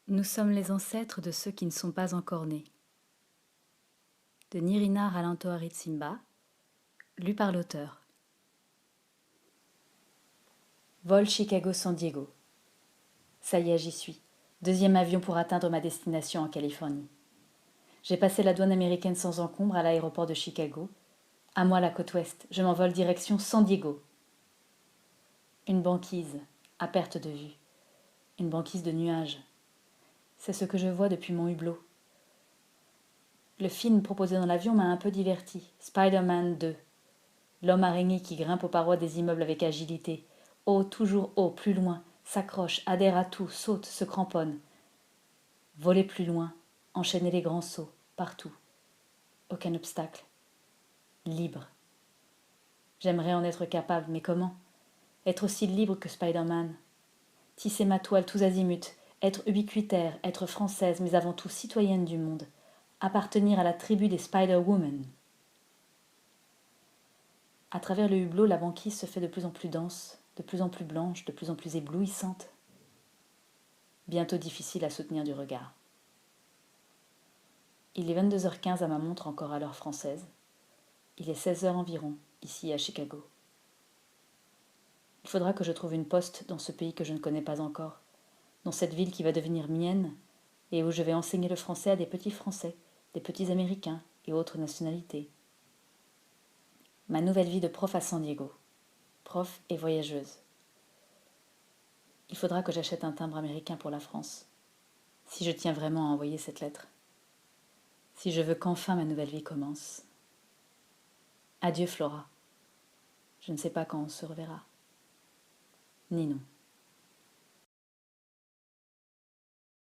Nous sommes les ancêtres de ceux qui ne sont pas encore nés. De Nirina Ralantoaritsimba, lu par l'auteur. Vol Chicago-San Diego. Ça y est, j'y suis. Deuxième avion pour atteindre ma destination en Californie. J'ai passé la douane américaine sans encombre à l'aéroport de Chicago. À moi la côte ouest, je m'envole direction San Diego. Une banquise, à perte de vue. Une banquise de nuages. C'est ce que je vois depuis mon hublot. Le film proposé dans l'avion m'a un peu diverti. Spider-Man 2. L'homme araignée qui grimpe aux parois des immeubles avec agilité. Haut, toujours haut, plus loin, s'accroche, adhère à tout, saute, se cramponne. Voler plus loin, enchaîner les grands sauts, partout. Aucun obstacle. Libre. J'aimerais en être capable, mais comment? Être aussi libre que Spider-Man. Tisser ma toile tous azimuts, être ubiquitaire, être française, mais avant tout citoyenne du monde. Appartenir à la tribu des Spider-Women. À travers le hublot, la banquise se fait de plus en plus dense, de plus en plus blanche, de plus en plus éblouissante. Bientôt difficile à soutenir du regard. Il est 22h15 à ma montre encore à l'heure française. Il est 16h environ, ici à Chicago. Il faudra que je trouve une poste dans ce pays que je ne connais pas encore, dans cette ville qui va devenir mienne et où je vais enseigner le français à des petits Français, des petits Américains et autres nationalités. Ma nouvelle vie de prof à San Diego. Prof et voyageuse. Il faudra que j'achète un timbre américain pour la France, si je tiens vraiment à envoyer cette lettre. Si je veux qu'enfin ma nouvelle vie commence. Adieu Flora. Je ne sais pas quand on se reverra. Ninon.